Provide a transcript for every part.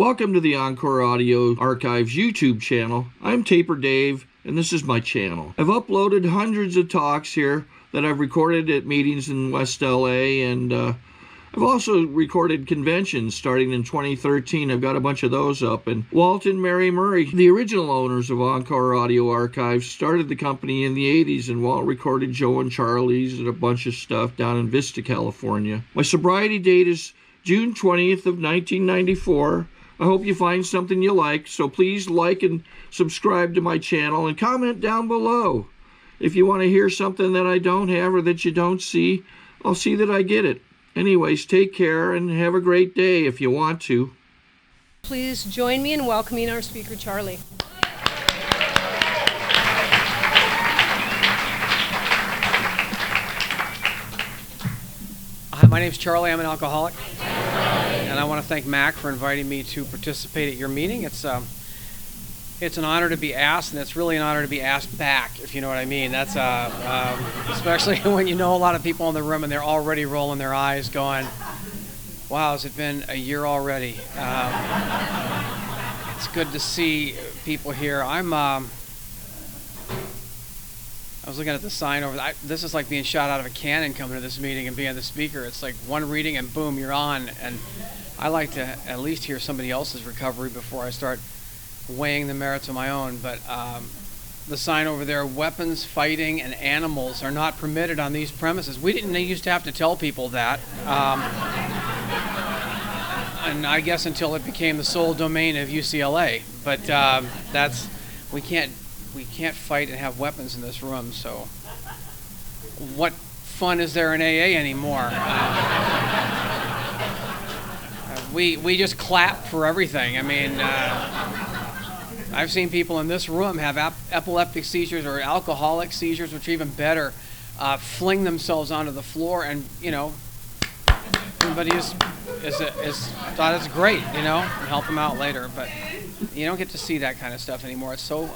Welcome to the Encore Audio Archives YouTube channel. I'm Taper Dave, and this is my channel. I've uploaded hundreds of talks here that I've recorded at meetings in West LA, and I've also recorded conventions starting in 2013. I've got a bunch of those up. And Walt and Mary Murray, the original owners of Encore Audio Archives, started the company in the 80s, and Walt recorded Joe and Charley's and a bunch of stuff down in Vista, California. My sobriety date is June 20th of 1994. I hope you find something you like, so please like and subscribe to my channel and comment down below. If you want to hear something that I don't have or that you don't see, I'll see that I get it. Anyways, take care and have a great day if you want to. Please join me in welcoming our speaker, Charley. Hi, my name's Charlie. I'm an alcoholic. And I want to thank Mac for inviting me to participate at your meeting. It's an honor to be asked, and it's really an honor to be asked back, if you know what I mean. That's especially when you know a lot of people in the room and they're already rolling their eyes going, wow, has it been a year already? It's good to see people here. I was looking at the sign over there. This is like being shot out of a cannon coming to this meeting and being the speaker. It's like one reading and boom, you're on. And I like to at least hear somebody else's recovery before I start weighing the merits of my own. But the sign over there, weapons, fighting, and animals are not permitted on these premises. We didn't used to have to tell people that. And I guess until it became the sole domain of UCLA. But we can't fight and have weapons in this room, so what fun is there in AA anymore? We just clap for everything. I mean, I've seen people in this room have epileptic seizures or alcoholic seizures, which are even better, fling themselves onto the floor, and everybody is thought it's great, and help them out later. But you don't get to see that kind of stuff anymore. It's so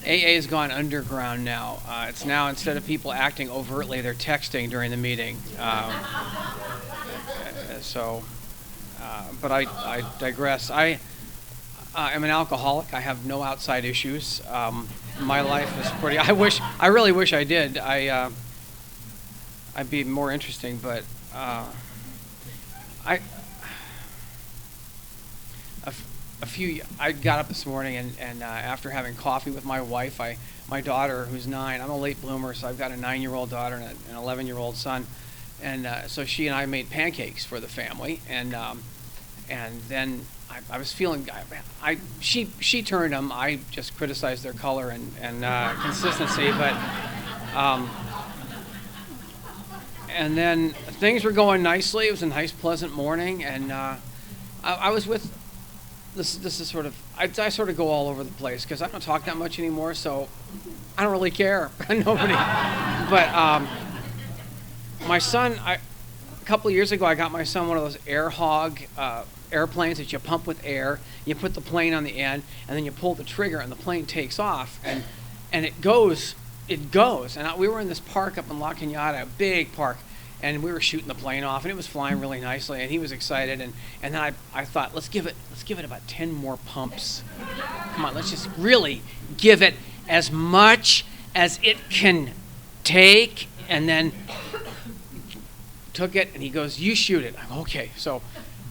AA has gone underground now. It's now, instead of people acting overtly, they're texting during the meeting. But I digress. I am an alcoholic. I have no outside issues. My life is pretty. I really wish I did. I'd be more interesting, but I got up this morning and after having coffee with my wife, my daughter, who's 9, I'm a late bloomer, so I've got a 9-year-old daughter and an 11-year-old son, and so she and I made pancakes for the family, and then I was feeling, she turned them. I just criticized their color and consistency, but and then things were going nicely. It was a nice, pleasant morning, and I was with. This is sort of, I sort of go all over the place because I don't talk that much anymore, so I don't really care. Nobody. But my son, a couple of years ago, I got my son one of those air hog airplanes that you pump with air. You put the plane on the end, and then you pull the trigger, and the plane takes off, and it goes. And we were in this park up in La Cañada, a big park, and we were shooting the plane off, and it was flying really nicely, and he was excited, and then I thought, let's give it about 10 more pumps. Come on, let's just really give it as much as it can take, and then took it, and he goes, you shoot it. I'm okay. So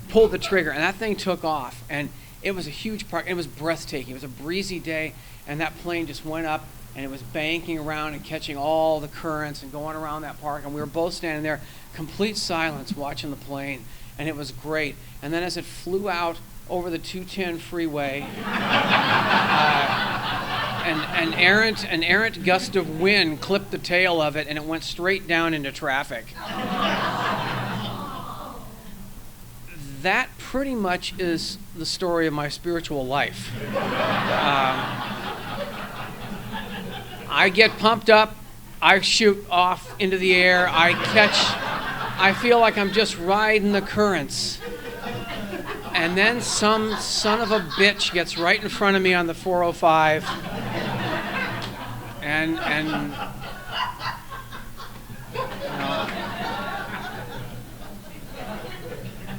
pulled the trigger, and that thing took off, and it was a huge park. It was breathtaking. It was a breezy day, and that plane just went up, and it was banking around and catching all the currents and going around that park, and we were both standing there, complete silence, watching the plane, and it was great. And then as it flew out over the 210 freeway, an errant gust of wind clipped the tail of it, and it went straight down into traffic. That pretty much is the story of my spiritual life. I get pumped up, I shoot off into the air, I feel like I'm just riding the currents. And then some son of a bitch gets right in front of me on the 405, and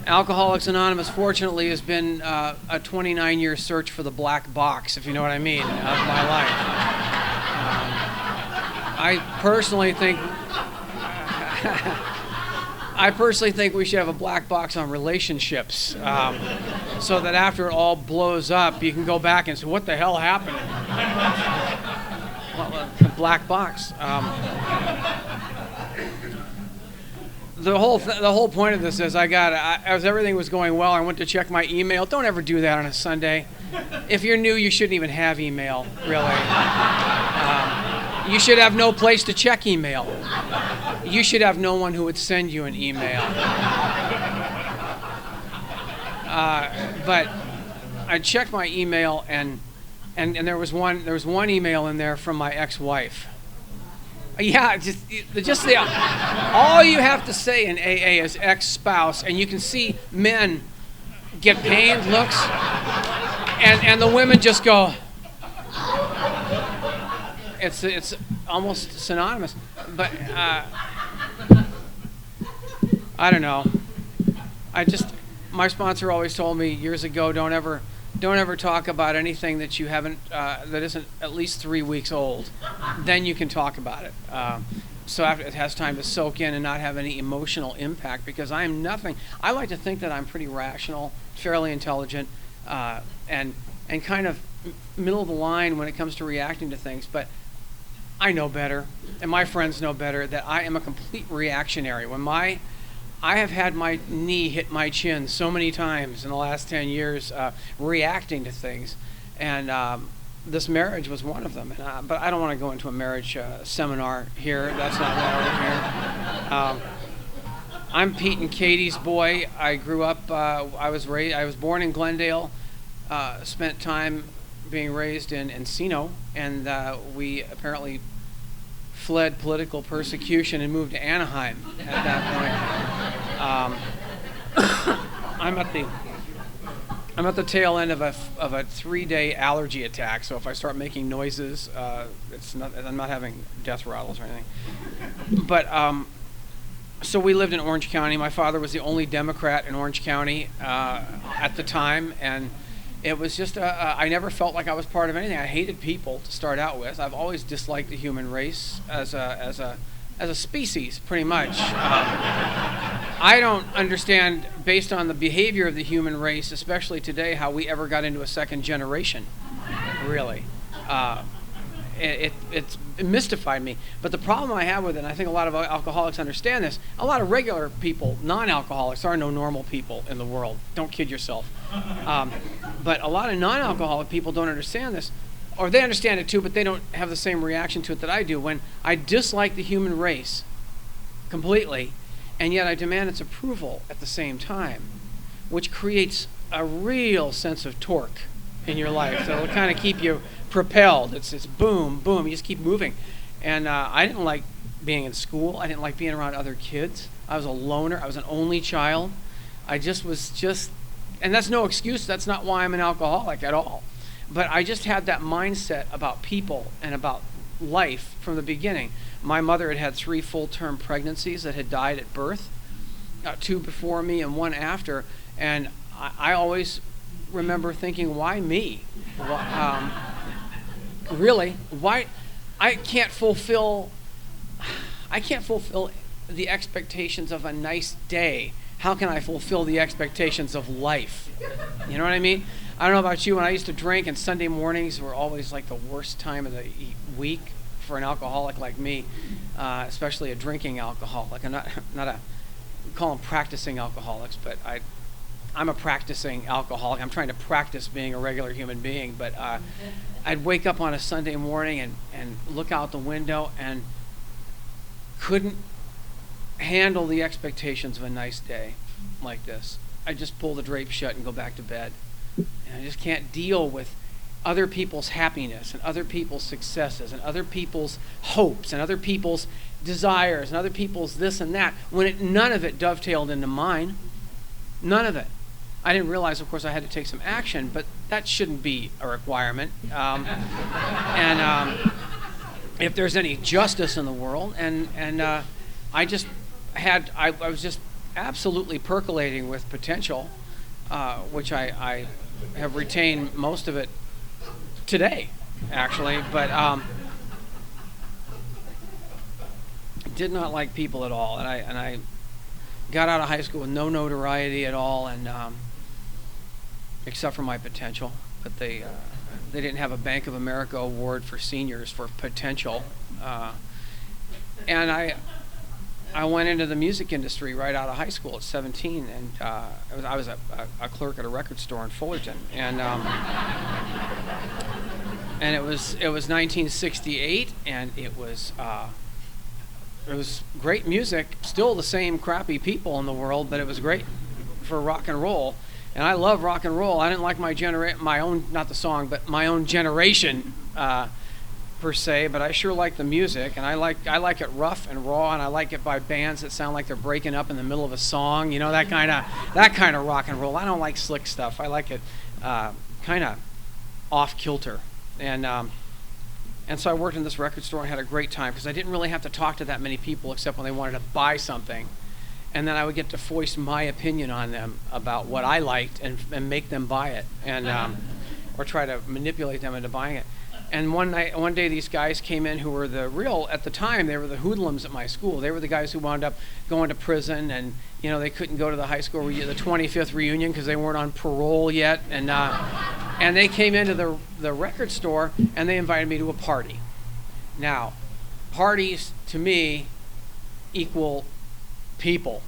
Alcoholics Anonymous, fortunately, has been a 29-year search for the black box, if you know what I mean, of my life. I personally think we should have a black box on relationships, so that after it all blows up, you can go back and say, "What the hell happened?" Well, the black box. The whole point of this is as everything was going well, I went to check my email. Don't ever do that on a Sunday. If you're new, you shouldn't even have email, really. You should have no place to check email. You should have no one who would send you an email. But I checked my email, and there was one email in there from my ex-wife. Yeah, just all you have to say in AA is ex-spouse, and you can see men get pained looks, and the women just go. It's almost synonymous, but I don't know. My sponsor always told me years ago, don't ever talk about anything that you haven't that isn't at least 3 weeks old. Then you can talk about it. So after it has time to soak in and not have any emotional impact, because I am nothing. I like to think that I'm pretty rational, fairly intelligent, and kind of middle of the line when it comes to reacting to things. But I know better, and my friends know better, that I am a complete reactionary. I have had my knee hit my chin so many times in the last 10 years reacting to things, and this marriage was one of them. But I don't want to go into a marriage seminar here. That's not why we're here. I'm Pete and Katie's boy. I grew up, I was born in Glendale, spent time being raised in Encino, and we apparently fled political persecution and moved to Anaheim at that point. I'm at the tail end of a 3-day allergy attack, so if I start making noises, I'm not having death rattles or anything. But so we lived in Orange County. My father was the only Democrat in Orange County at the time, and it was just I never felt like I was part of anything. I hated people to start out with. I've always disliked the human race as a species, pretty much. I don't understand, based on the behavior of the human race, especially today, how we ever got into a second generation, really. It mystified me. But the problem I have with it, and I think a lot of alcoholics understand this, a lot of regular people, non-alcoholics, there are no normal people in the world. Don't kid yourself. But a lot of non-alcoholic people don't understand this, or they understand it too, but they don't have the same reaction to it that I do. When I dislike the human race completely, and yet I demand its approval at the same time, which creates a real sense of torque in your life. So it'll kind of keep you propelled. It's boom, boom. You just keep moving. And I didn't like being in school. I didn't like being around other kids. I was a loner. I was an only child. I was just, and that's no excuse. That's not why I'm an alcoholic at all. But I just had that mindset about people and about life from the beginning. My mother had 3 full-term pregnancies that had died at birth, 2 before me and 1 after. And I always remember thinking, why me? Really, why? I can't fulfill the expectations of a nice day. How can I fulfill the expectations of life? You know what I mean? I don't know about you. When I used to drink, and Sunday mornings were always like the worst time of the week for an alcoholic like me, especially a drinking alcoholic. I'm not we call them practicing alcoholics, but I'm a practicing alcoholic. I'm trying to practice being a regular human being, but I'd wake up on a Sunday morning and look out the window and couldn't handle the expectations of a nice day like this. I just pull the drapes shut and go back to bed. And I just can't deal with other people's happiness and other people's successes and other people's hopes and other people's desires and other people's this and that, when none of it dovetailed into mine. None of it. I didn't realize, of course, I had to take some action, but that shouldn't be a requirement. If there's any justice in the world, I was just absolutely percolating with potential, which I have retained most of it today, actually, but did not like people at all, and I got out of high school with no notoriety at all, and except for my potential. But they didn't have a Bank of America award for seniors for potential, and I went into the music industry right out of high school at 17, and I was a clerk at a record store in Fullerton, and it was 1968, and it was great music, still the same crappy people in the world, but it was great for rock and roll. And I love rock and roll. I didn't like my own, not the song, but my own generation per se, but I sure like the music, and I like it rough and raw, and I like it by bands that sound like they're breaking up in the middle of a song, you know, that kind of rock and roll. I don't like slick stuff. I like it kind of off kilter. And so I worked in this record store and had a great time because I didn't really have to talk to that many people except when they wanted to buy something. And then I would get to voice my opinion on them about what I liked and make them buy it, and or try to manipulate them into buying it. And one day these guys came in who were at the time, they were the hoodlums at my school. They were the guys who wound up going to prison, and you know, they couldn't go to the high school the 25th reunion because they weren't on parole yet. And they came into the record store and they invited me to a party. Now, parties to me equal people.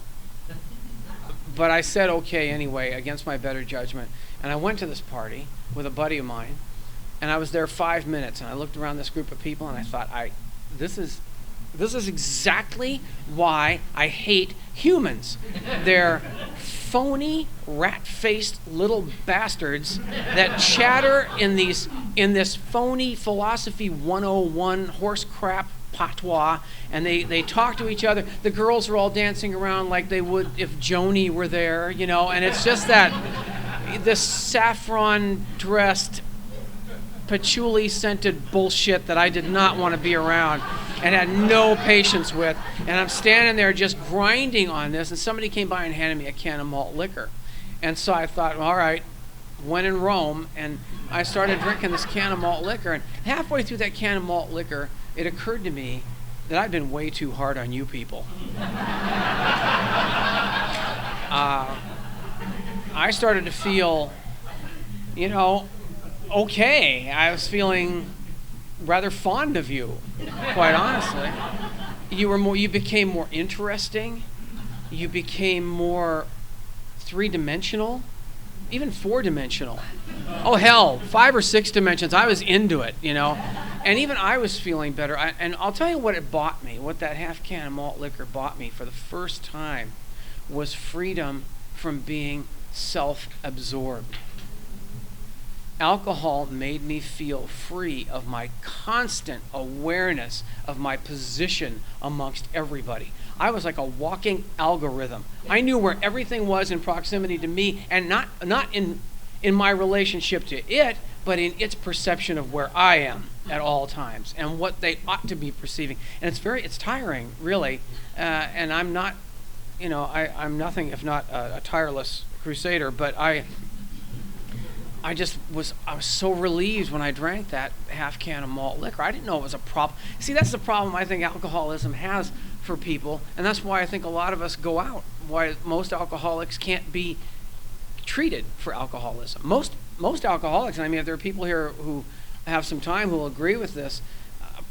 But I said okay anyway, against my better judgment. And I went to this party with a buddy of mine, and I was there 5 minutes, and I looked around this group of people and I thought, this is exactly why I hate humans. They're phony, rat-faced little bastards that chatter in this phony philosophy 101 horse crap patois, and they talk to each other. The girls are all dancing around like they would if Joni were there, you know, and it's just this saffron-dressed, patchouli-scented bullshit that I did not want to be around and had no patience with. And I'm standing there just grinding on this, and somebody came by and handed me a can of malt liquor. And so I thought, all right, when in Rome, and I started drinking this can of malt liquor, and halfway through that can of malt liquor, it occurred to me that I'd been way too hard on you people. I started to feel, you know, okay. I was feeling rather fond of you, quite honestly. You became more interesting. You became more three-dimensional, even four-dimensional. Oh hell, 5 or 6 dimensions. I was into it, you know. And even I was feeling better. And I'll tell you what it bought me, what that half can of malt liquor bought me for the first time, was freedom from being self-absorbed. Alcohol made me feel free of my constant awareness of my position amongst everybody. I was like a walking algorithm. I knew where everything was in proximity to me, and not in my relationship to it, but in its perception of where I am at all times and what they ought to be perceiving. And it's tiring, really. And I'm not, you know, I'm nothing if not a tireless crusader, but I was so relieved when I drank that half can of malt liquor. I didn't know it was a problem. See, that's the problem I think alcoholism has for people, and that's why I think a lot of us go out, why most alcoholics can't be treated for alcoholism. Most alcoholics, and I mean, if there are people here who have some time who will agree with this,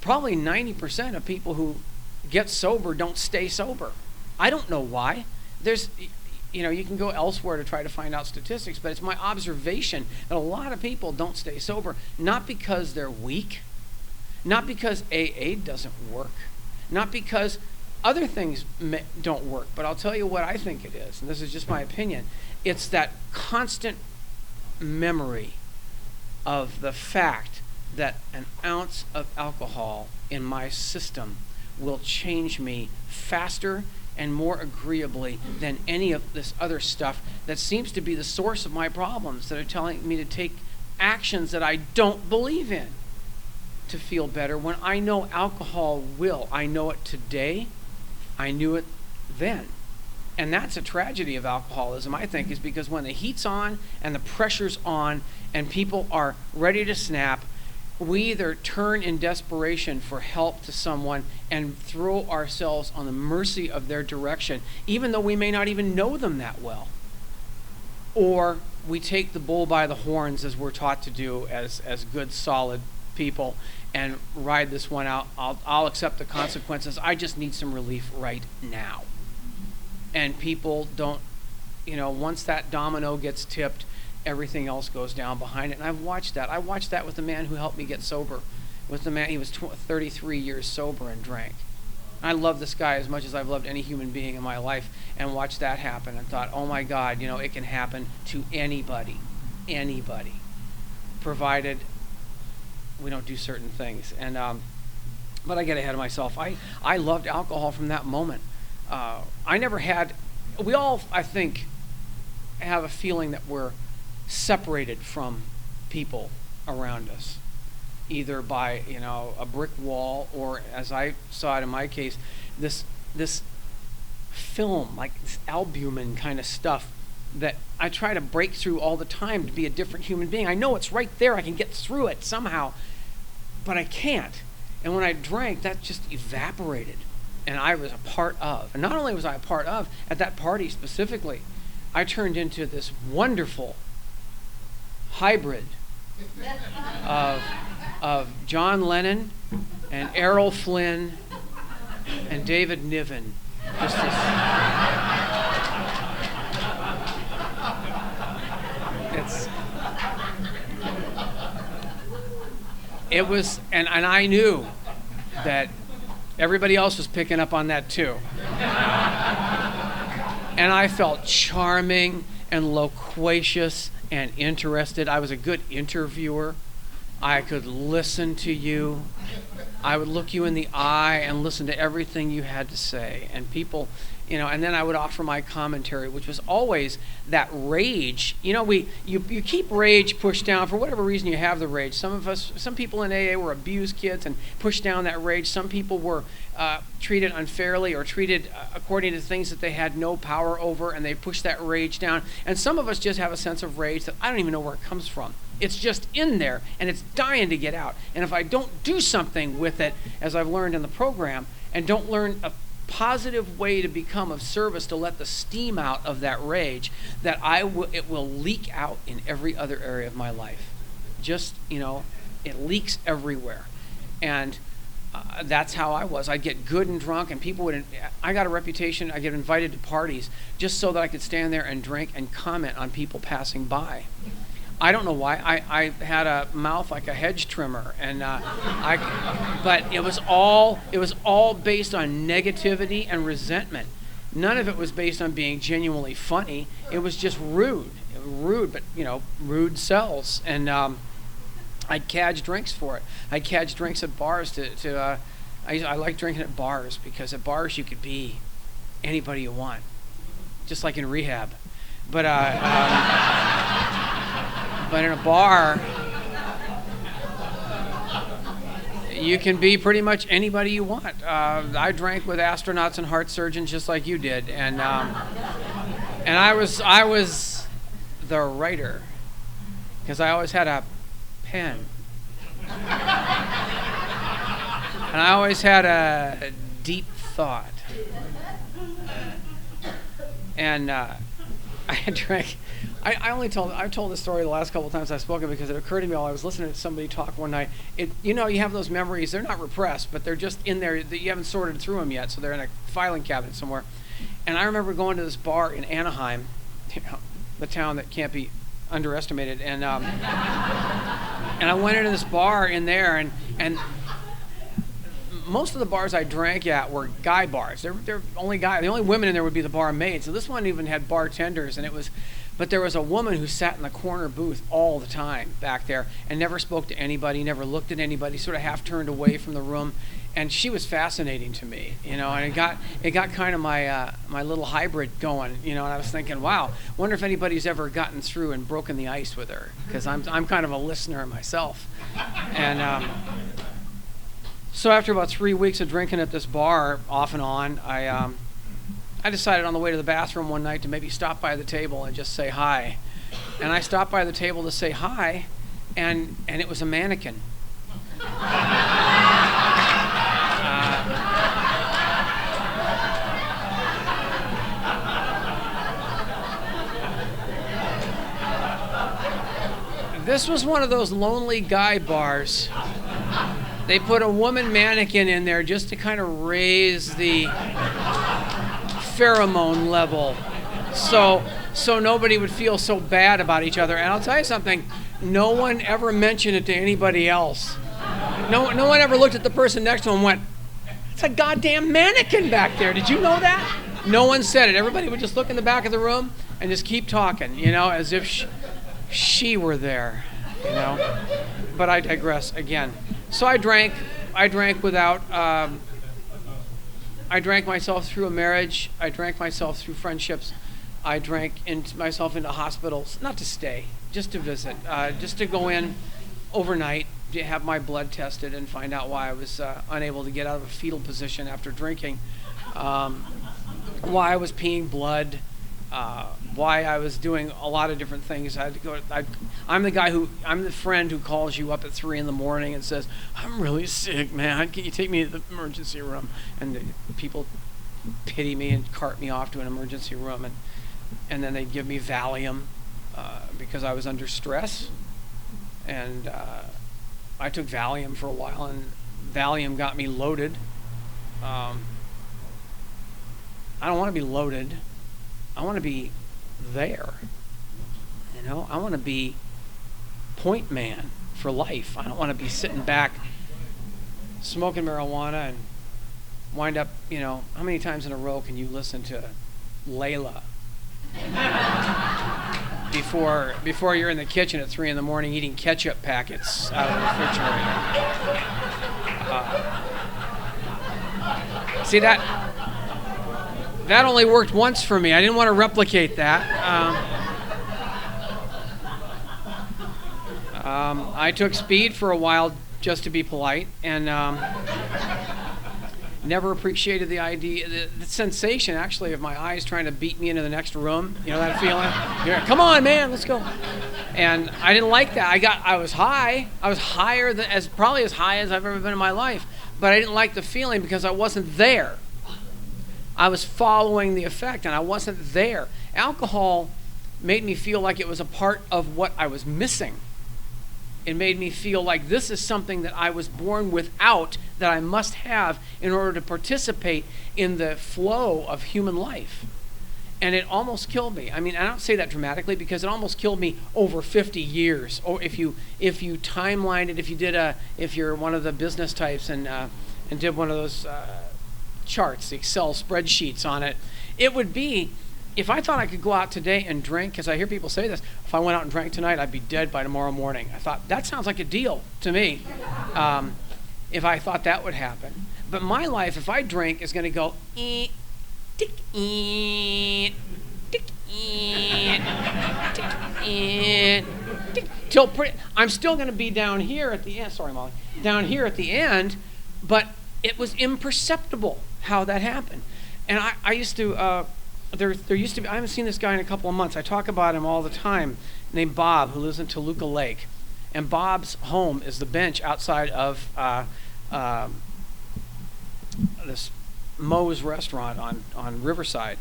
probably 90% of people who get sober don't stay sober. I don't know why. You know, you can go elsewhere to try to find out statistics, but it's my observation that a lot of people don't stay sober, not because they're weak, not because AA doesn't work, not because other things don't work, but I'll tell you what I think it is, and this is just my opinion. It's that constant memory of the fact that an ounce of alcohol in my system will change me faster and more agreeably than any of this other stuff that seems to be the source of my problems, that are telling me to take actions that I don't believe in to feel better, when I know alcohol will. I know it today. I knew it then. And that's a tragedy of alcoholism, I think, is because when the heat's on and the pressure's on and people are ready to snap, we either turn in desperation for help to someone and throw ourselves on the mercy of their direction, even though we may not even know them that well. Or we take the bull by the horns, as we're taught to do as good, solid people, and ride this one out. I'll accept the consequences. I just need some relief right now. And people don't, once that domino gets tipped, everything else goes down behind it. And I've watched that. I watched that with the man who helped me get sober. With the man, he was 33 years sober and drank. I love this guy as much as I've loved any human being in my life, and watched that happen and thought, oh my God, it can happen to anybody, provided we don't do certain things. And but I get ahead of myself. I loved alcohol from that moment. We all, I think, have a feeling that we're separated from people around us, either by, a brick wall, or, as I saw it in my case, this film, like this albumin kind of stuff that I try to break through all the time to be a different human being. I know it's right there. I can get through it somehow, but I can't. And when I drank, that just evaporated. And I was a part of. And not only was I a part of, at that party specifically, I turned into this wonderful hybrid of John Lennon and Errol Flynn and David Niven. Just this. It was, and I knew that everybody else was picking up on that too. And I felt charming and loquacious and interested. I was a good interviewer. I could listen to you. I would look you in the eye and listen to everything you had to say. And people, and then I would offer my commentary, which was always that rage. You keep rage pushed down for whatever reason you have the rage. Some people in AA were abused kids and pushed down that rage. Some people were treated unfairly or treated according to things that they had no power over, and they pushed that rage down. And some of us just have a sense of rage that I don't even know where it comes from. It's just in there, and it's dying to get out. And if I don't do something with it, as I've learned in the program, and don't learn a positive way to become of service to let the steam out of that rage, that it will leak out in every other area of my life. Just, it leaks everywhere. And that's how I was. I'd get good and drunk, and I got a reputation, I get invited to parties just so that I could stand there and drink and comment on people passing by. I don't know why. I had a mouth like a hedge trimmer, and but it was all based on negativity and resentment. None of it was based on being genuinely funny. It was just rude, but rude sells. And I'd cadge drinks for it. I'd cadge drinks at bars I like drinking at bars, because at bars you could be anybody you want, just like in rehab. But but in a bar, you can be pretty much anybody you want. I drank with astronauts and heart surgeons just like you did, and I was the writer, because I always had a pen, and I always had a deep thought, and I drank. I've told this story the last couple of times I've spoken, because it occurred to me while I was listening to somebody talk one night. You have those memories. They're not repressed, but they're just in there that you haven't sorted through them yet. So they're in a filing cabinet somewhere. And I remember going to this bar in Anaheim, the town that can't be underestimated. And I went into this bar in there, and most of the bars I drank at were guy bars. They're only guys. The only women in there would be the barmaids. So this one even had bartenders, but there was a woman who sat in the corner booth all the time back there and never spoke to anybody, never looked at anybody, sort of half turned away from the room. And she was fascinating to me, and it got kind of my little hybrid going, and I was thinking, wow, wonder if anybody's ever gotten through and broken the ice with her, because I'm kind of a listener myself. And so after about 3 weeks of drinking at this bar off and on, I decided on the way to the bathroom one night to maybe stop by the table and just say hi. And I stopped by the table to say hi, and it was a mannequin. This was one of those lonely guy bars. They put a woman mannequin in there just to kind of raise the pheromone level, so nobody would feel so bad about each other. And I'll tell you something, no one ever mentioned it to anybody else. No one ever looked at the person next to him and went, "It's a goddamn mannequin back there. Did you know that?" No one said it. Everybody would just look in the back of the room and just keep talking, as if she were there, But I digress again. So I drank without, I drank myself through a marriage. I drank myself through friendships. I drank myself into hospitals, not to stay, just to visit, just to go in overnight, to have my blood tested and find out why I was unable to get out of a fetal position after drinking, why I was peeing blood, why I was doing a lot of different things. I had to go. I'm the friend who calls you up at 3 a.m. and says, "I'm really sick, man. Can you take me to the emergency room?" And the people pity me and cart me off to an emergency room, and then they'd give me Valium because I was under stress. And I took Valium for a while, and Valium got me loaded. I don't want to be loaded. I want to be there. I want to be point man for life. I don't want to be sitting back smoking marijuana and wind up, how many times in a row can you listen to Layla before you're in the kitchen at 3 a.m. eating ketchup packets out of the refrigerator? See, that only worked once for me. I didn't want to replicate that. I took speed for a while just to be polite, and never appreciated the idea, the sensation actually of my eyes trying to beat me into the next room. You know that feeling? Come on, man, let's go. And I didn't like that. I was high. I was higher than probably as high as I've ever been in my life, but I didn't like the feeling because I wasn't there. I was following the effect, and I wasn't there. Alcohol made me feel like it was a part of what I was missing. It made me feel like this is something that I was born without, that I must have in order to participate in the flow of human life. And it almost killed me. I mean, I don't say that dramatically because it almost killed me over 50 years. Or if you timeline it, if you're one of the business types and did one of those charts, the Excel spreadsheets on it, it would be, if I thought I could go out today and drink, because I hear people say this, if I went out and drank tonight, I'd be dead by tomorrow morning. I thought, that sounds like a deal to me, if I thought that would happen. But my life, if I drink, is going to go, tick, tick, tick, till I'm still going to be down here at the end. Sorry, Molly. Down here at the end, but it was imperceptible how that happened. And I used to, there used to be, I haven't seen this guy in a couple of months. I talk about him all the time, named Bob, who lives in Toluca Lake. And Bob's home is the bench outside of this Moe's restaurant on Riverside.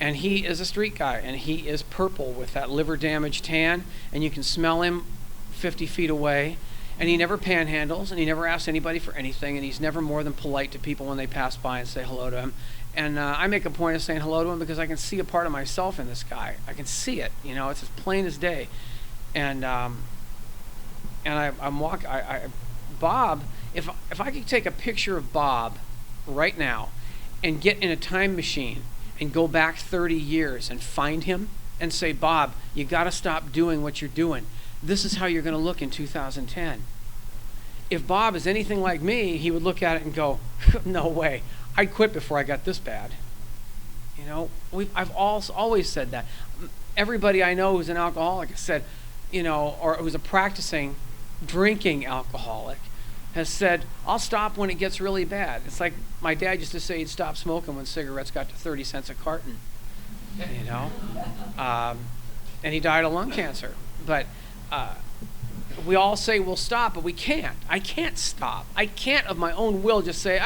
And he is a street guy, and he is purple with that liver damage tan, and you can smell him 50 feet away. And he never panhandles, and he never asks anybody for anything, and he's never more than polite to people when they pass by and say hello to him. And I make a point of saying hello to him because I can see a part of myself in this guy. I can see it, it's as plain as day. And I'm walking. Bob, if I could take a picture of Bob right now, and get in a time machine and go back 30 years and find him and say, Bob, you got to stop doing what you're doing. This is how you're going to look in 2010. If Bob is anything like me, he would look at it and go, no way. I'd quit before I got this bad. I've always said that. Everybody I know who's an alcoholic has said, or who's a practicing drinking alcoholic, has said, I'll stop when it gets really bad. It's like my dad used to say he'd stop smoking when cigarettes got to 30 cents a carton, you know? And he died of lung cancer. But we all say we'll stop, but we can't. I can't stop. I can't of my own will just say,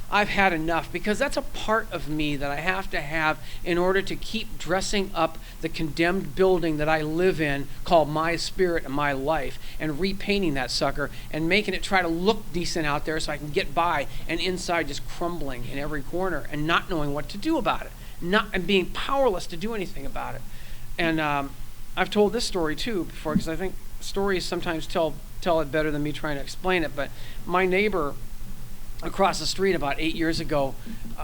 I've had enough, because that's a part of me that I have to have in order to keep dressing up the condemned building that I live in called my spirit and my life, and repainting that sucker and making it try to look decent out there so I can get by, and inside just crumbling in every corner and not knowing what to do about it, and being powerless to do anything about it. And I've told this story too before, because I think stories sometimes tell it better than me trying to explain it. But my neighbor across the street about 8 years ago,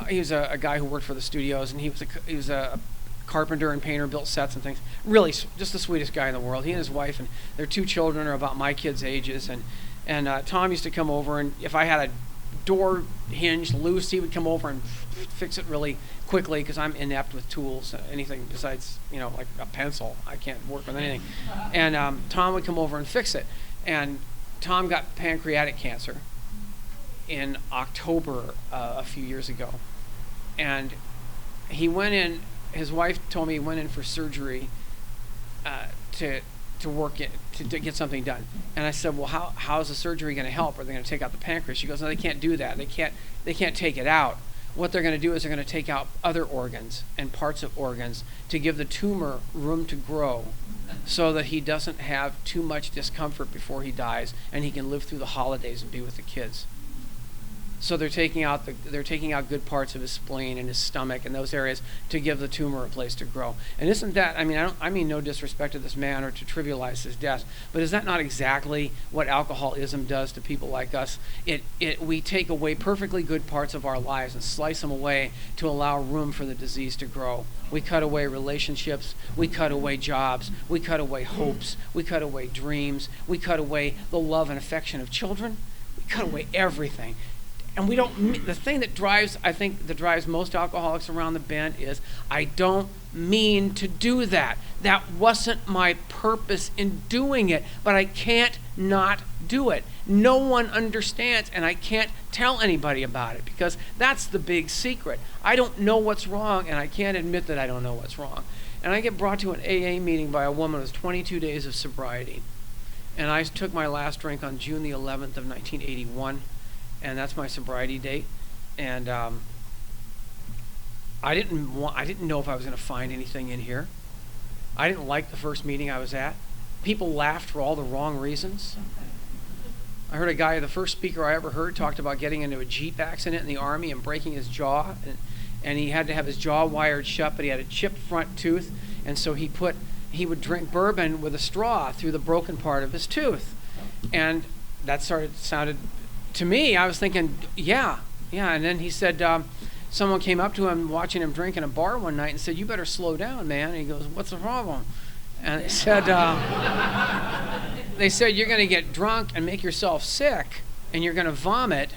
he was a guy who worked for the studios, and he was a carpenter and painter, built sets and things. Really, just the sweetest guy in the world. He and his wife and their 2 children are about my kids' ages. And Tom used to come over, and if I had a door hinge loose, he would come over and fix it really quickly, because I'm inept with tools, anything besides, like a pencil. I can't work with anything. And Tom would come over and fix it. And Tom got pancreatic cancer in October a few years ago. And he went in, his wife told me he went in for surgery to work it, to get something done. And I said, well, how's the surgery going to help? Are they going to take out the pancreas? She goes, no, they can't do that. They can't take it out. What they're going to do is they're going to take out other organs and parts of organs to give the tumor room to grow, so that he doesn't have too much discomfort before he dies, and he can live through the holidays and be with the kids. So they're taking out good parts of his spleen and his stomach and those areas to give the tumor a place to grow. And isn't that, I mean no disrespect to this man or to trivialize his death, but is that not exactly what alcoholism does to people like us? We take away perfectly good parts of our lives and slice them away to allow room for the disease to grow. We cut away relationships, we cut away jobs, we cut away hopes, we cut away dreams, we cut away the love and affection of children, we cut away everything. And the thing that drives most alcoholics around the bend is, I don't mean to do that. That wasn't my purpose in doing it, but I can't not do it. No one understands, and I can't tell anybody about it, because that's the big secret. I don't know what's wrong, and I can't admit that I don't know what's wrong. And I get brought to an AA meeting by a woman with 22 days of sobriety. And I took my last drink on June the 11th of 1981. And that's my sobriety date. And I didn't know if I was going to find anything in here. I didn't like the first meeting I was at. People laughed for all the wrong reasons. I heard a guy, the first speaker I ever heard, talked about getting into a Jeep accident in the Army and breaking his jaw. And he had to have his jaw wired shut, but he had a chipped front tooth. And so he would drink bourbon with a straw through the broken part of his tooth. And that sounded... To me, I was thinking, yeah. And then he said, someone came up to him watching him drink in a bar one night and said, you better slow down, man. And he goes, what's the problem? And they said, you're going to get drunk and make yourself sick, and you're going to vomit,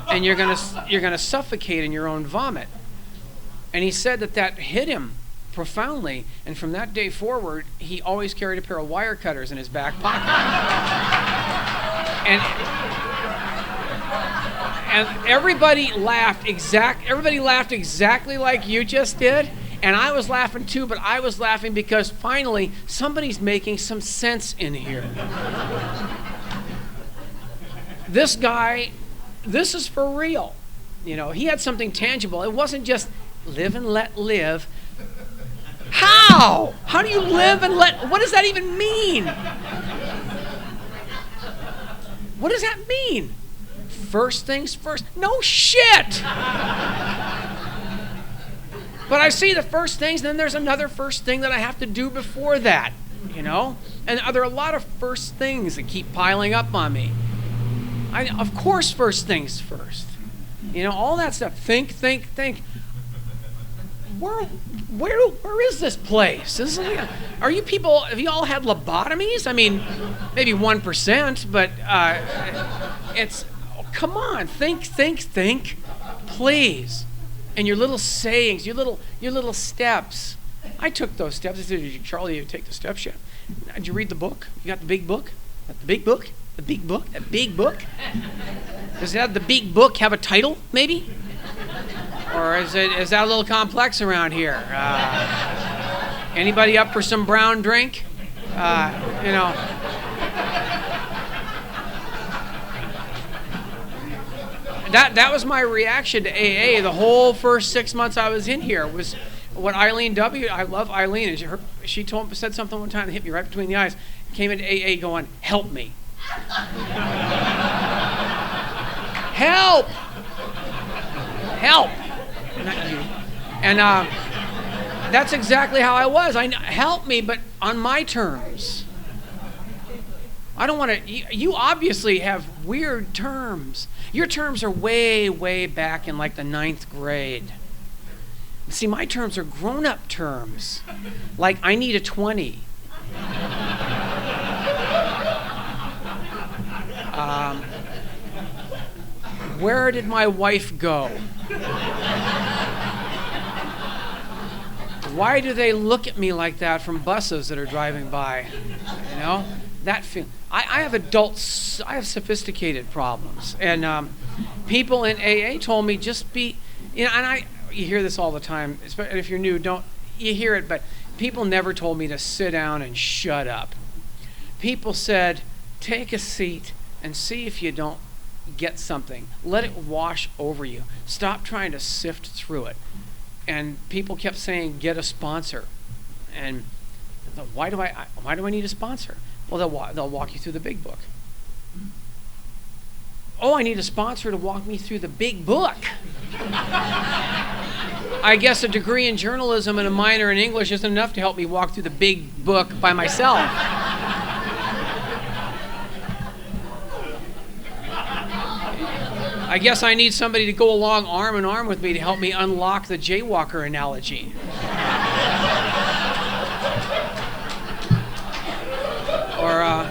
and you're going to suffocate in your own vomit. And he said that hit him profoundly. And from that day forward, he always carried a pair of wire cutters in his back pocket. And everybody laughed exactly like you just did. And I was laughing too, but I was laughing because finally somebody's making some sense in here. This guy, this is for real. He had something tangible. It wasn't just live and let live. How? How do you live and let, what does that even mean? What does that mean? First things first. No shit! But I see the first things, and then there's another first thing that I have to do before that, And there are a lot of first things that keep piling up on me. Of course, first things first. All that stuff. Think. Where is this place? Are you people, have you all had lobotomies? Maybe 1%, but it's... Come on, think, please. And your little sayings, your little steps. I took those steps. I said, Charlie, you take the steps yet? Did you read the book? You got the big book? Got the big book? The big book? A big book? Does that the big book have a title, maybe? Or is that a little complex around here? Anybody up for some brown drink? You know. That was my reaction to AA the whole first 6 months I was in here. Was what Eileen W. I love Eileen. And she said something one time that hit me right between the eyes. Came into AA going, "Help me, help, help." Not you. And that's exactly how I was. Help me, but on my terms. I don't want to. You obviously have weird terms. Your terms are way, way back in like the 9th grade. See, my terms are grown-up terms. Like, I need a 20. Where did my wife go? Why do they look at me like that from buses that are driving by? You know? That feel. I have adults. I have sophisticated problems, and people in AA told me just be, you know. And you hear this all the time. If you're new, you hear it, but people never told me to sit down and shut up. People said, take a seat and see if you don't get something. Let it wash over you. Stop trying to sift through it. And people kept saying, get a sponsor. And why do I need a sponsor? Well, they'll walk you through the big book. Oh, I need a sponsor to walk me through the big book. I guess a degree in journalism and a minor in English isn't enough to help me walk through the big book by myself. I guess I need somebody to go along arm in arm with me to help me unlock the jaywalker analogy. Or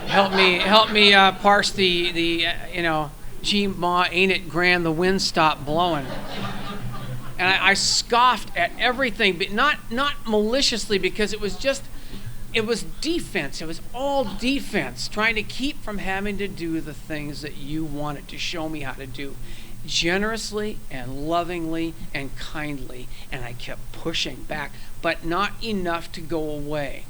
help me parse the gee ma, ain't it grand, the wind stopped blowing. And I scoffed at everything, but not maliciously, because it was defense. It was all defense, trying to keep from having to do the things that you wanted to show me how to do, generously and lovingly and kindly. And I kept pushing back, but not enough to go away.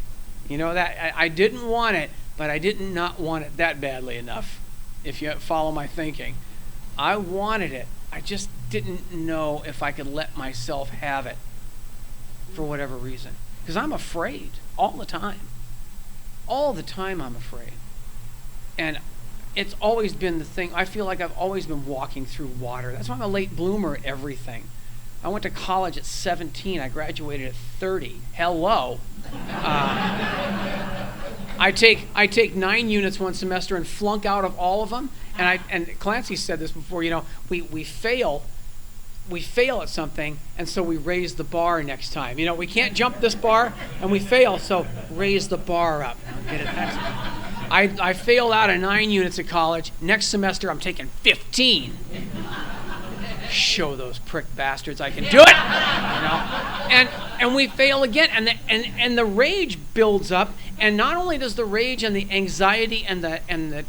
You know, that I didn't want it, but I didn't not want it that badly enough, if you follow my thinking. I wanted it. I just didn't know if I could let myself have it for whatever reason. Because I'm afraid all the time. All the time I'm afraid. And it's always been the thing. I feel like I've always been walking through water. That's why I'm a late bloomer at everything. I went to college at 17. I graduated at 30. Hello. I take 9 units one semester and flunk out of all of them. And Clancy said this before. You know, we fail at something, and so we raise the bar next time. You know, we can't jump this bar, and we fail, so raise the bar up. Get it? I failed out of 9 units at college. Next semester, I'm taking 15. Show those prick bastards I can do it. You know? And we fail again, and the rage builds up. And not only does the rage and the anxiety and the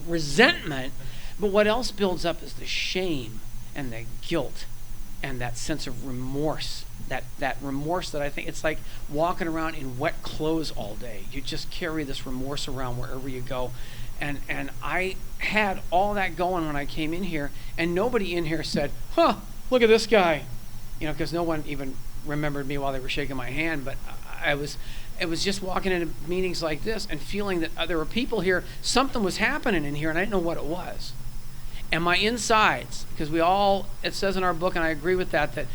resentment, but what else builds up is the shame and the guilt and that sense of remorse. That remorse that I think it's like walking around in wet clothes all day. You just carry this remorse around wherever you go. And I had all that going when I came in here, and nobody in here said, huh, look at this guy. You know, because no one even remembered me while they were shaking my hand, but it was just walking into meetings like this and feeling that there were people here, something was happening in here, and I didn't know what it was. And my insides, because it says in our book, and I agree with that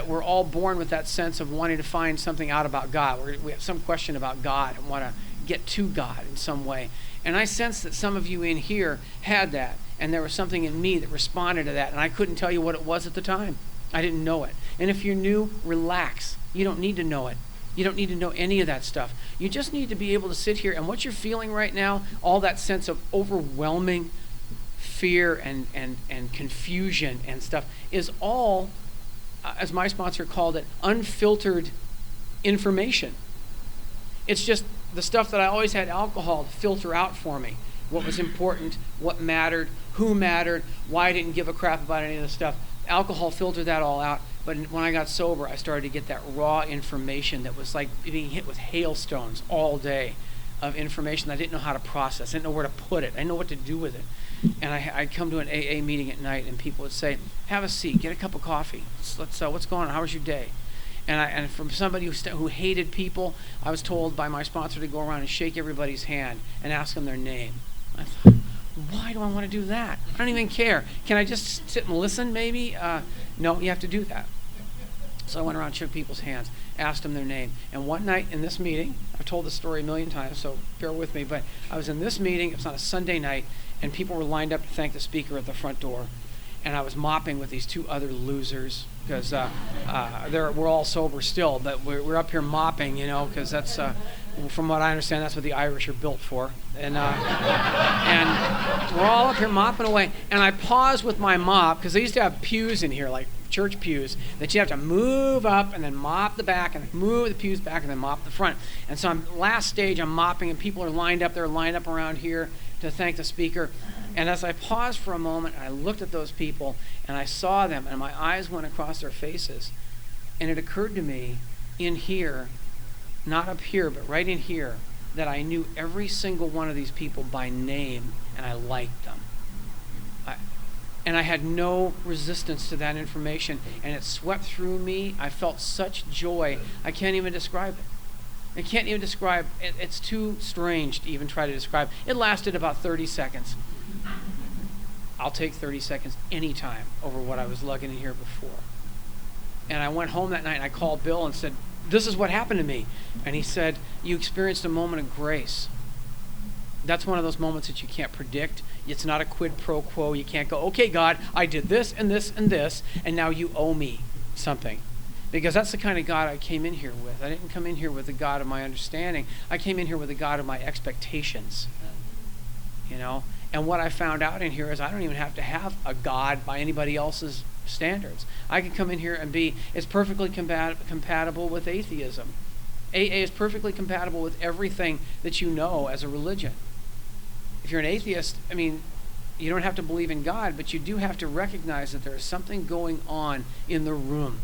we're all born with that sense of wanting to find something out about God. We have some question about God and want to get to God in some way. And I sense that some of you in here had that, and there was something in me that responded to that, and I couldn't tell you what it was at the time. I didn't know it. And if you're new, relax. You don't need to know it. You don't need to know any of that stuff. You just need to be able to sit here, and what you're feeling right now, all that sense of overwhelming fear and confusion and stuff, is all, as my sponsor called it, unfiltered information. It's just the stuff that I always had alcohol to filter out for me. What was important, what mattered, who mattered, why I didn't give a crap about any of this stuff. Alcohol filtered that all out. But when I got sober, I started to get that raw information that was like being hit with hailstones all day of information I didn't know how to process. I didn't know where to put it. I didn't know what to do with it. And I'd come to an AA meeting at night, and people would say, have a seat, get a cup of coffee. What's going on? How was your day? And from somebody who hated people, I was told by my sponsor to go around and shake everybody's hand and ask them their name. I thought, why do I want to do that? I don't even care. Can I just sit and listen maybe? No, you have to do that. So I went around, shook people's hands, asked them their name. And one night in this meeting, I've told this story a million times, so bear with me, but I was in this meeting, it was on a Sunday night, and people were lined up to thank the speaker at the front door. And I was mopping with these two other losers, because we're all sober still, but we're up here mopping, you know, because that's, from what I understand, that's what the Irish are built for. And we're all up here mopping away. And I paused with my mop, because they used to have pews in here, like church pews, that you have to move up and then mop the back and move the pews back and then mop the front. And so last stage, I'm mopping, and people are lined up. They're lined up around here to thank the speaker. And as I paused for a moment, I looked at those people, and I saw them, and my eyes went across their faces. And it occurred to me in here, not up here, but right in here, that I knew every single one of these people by name, and I liked them. And I had no resistance to that information, and it swept through me. I felt such joy. I can't even describe it. I can't even describe it. It's too strange to even try to describe. It lasted about 30 seconds. I'll take 30 seconds anytime over what I was lugging in here before. And I went home that night, and I called Bill and said, this is what happened to me. And he said, you experienced a moment of grace. That's one of those moments that you can't predict. It's not a quid pro quo. You can't go, okay, God, I did this and this and this, and now you owe me something. Because that's the kind of God I came in here with. I didn't come in here with the God of my understanding. I came in here with the God of my expectations. You know? And what I found out in here is I don't even have to have a God by anybody else's standards. I can come in here and it's perfectly compatible with atheism. AA is perfectly compatible with everything that you know as a religion. If you're an atheist, I mean, you don't have to believe in God, but you do have to recognize that there is something going on in the room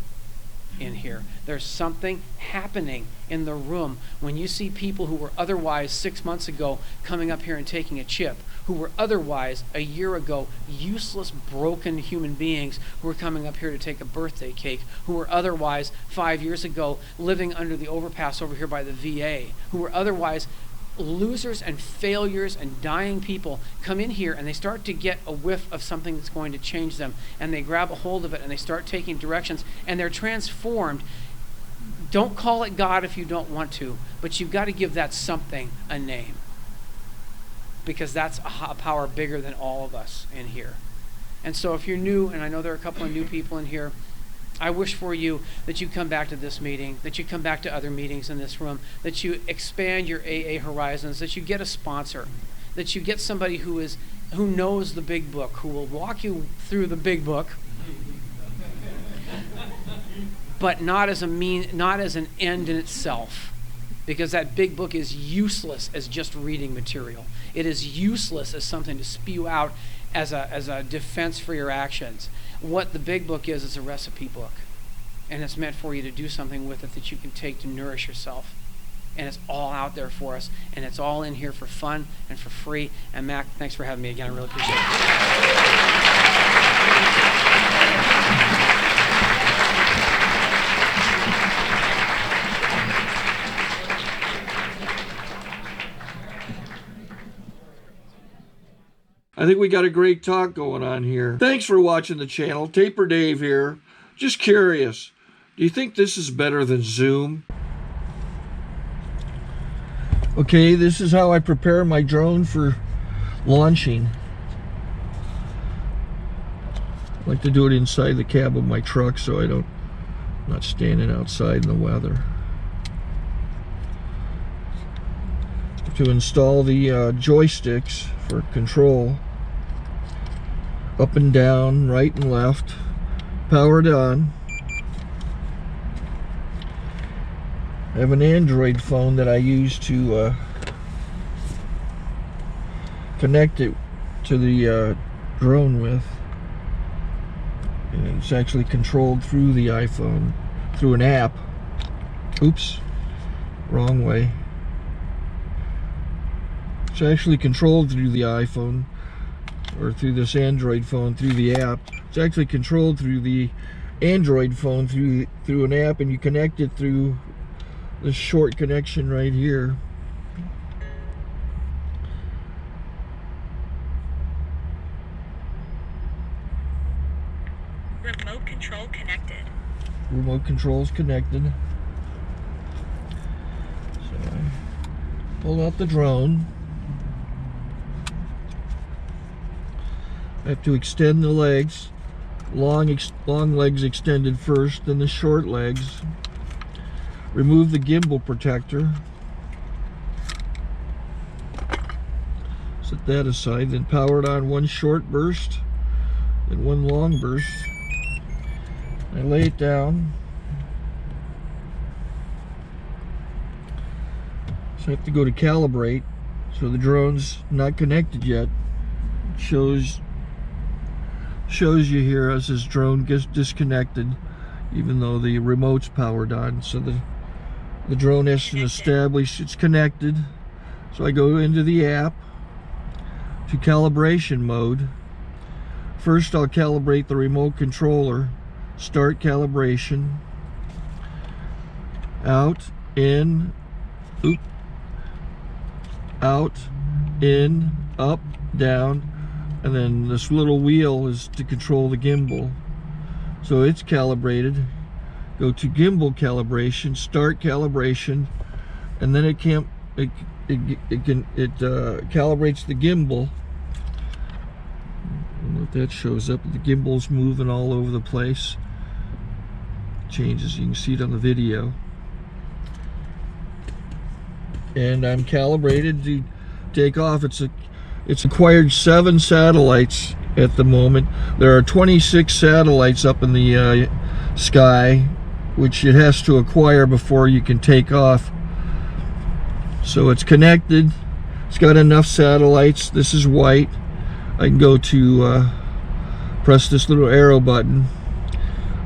in here. There's something happening in the room when you see people who were otherwise 6 months ago coming up here and taking a chip, who were otherwise a year ago useless, broken human beings who were coming up here to take a birthday cake, who were otherwise 5 years ago living under the overpass over here by the VA, who were otherwise losers and failures and dying people, come in here and they start to get a whiff of something that's going to change them, and they grab a hold of it and they start taking directions, and they're transformed. Don't call it God if you don't want to, but you've got to give that something a name, because that's a power bigger than all of us in here. And so if you're new, and I know there are a couple of new people in here, I wish for you that you come back to this meeting, that you come back to other meetings in this room, that you expand your AA horizons, that you get a sponsor, that you get somebody who knows the big book, who will walk you through the big book, but not as an end in itself, because that big book is useless as just reading material. It is useless as something to spew out as a defense for your actions. What the big book is a recipe book, and it's meant for you to do something with it that you can take to nourish yourself. And it's all out there for us, and it's all in here for fun and for free. And Mac, thanks for having me again. I really appreciate I think we got a great talk going on here. Thanks for watching the channel. Taper Dave here. Just curious, do you think this is better than Zoom? Okay, this is how I prepare my drone for launching. I like to do it inside the cab of my truck so I'm not standing outside in the weather. To install the joysticks for control, up and down, right and left, powered on. I have an Android phone that I use to connect it to the drone with. And it's actually controlled through the iPhone, through an app. Oops, wrong way. It's actually controlled through the iPhone, or through this Android phone, through the app. It's actually controlled through the Android phone, through an app, and you connect it through this short connection right here. Remote control connected. Remote control's connected. So I pull out the drone. I have to extend the legs. Long legs extended first, then the short legs. Remove the gimbal protector. Set that aside, then power it on one short burst, then one long burst. I lay it down. So I have to go to calibrate. So the drone's not connected yet. It shows you here as this drone gets disconnected, even though the remote's powered on. So the drone has to establish it's connected. So I go into the app to calibration mode. First I'll calibrate the remote controller. Start calibration. Out, in, oop, out, in, up, down, and then this little wheel is to control the gimbal. So it's calibrated. Go to gimbal calibration, start calibration, and then it calibrates the gimbal. I don't know if that shows up. The gimbal's moving all over the place. Changes, you can see it on the video. And I'm calibrated to take off. It's acquired 7 satellites at the moment. There are 26 satellites up in the sky, which it has to acquire before you can take off. So it's connected. It's got enough satellites. This is white. I can go to press this little arrow button,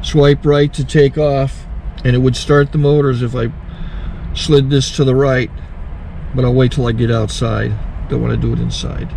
swipe right to take off, and it would start the motors if I slid this to the right. But I'll wait till I get outside. Don't want to do it inside.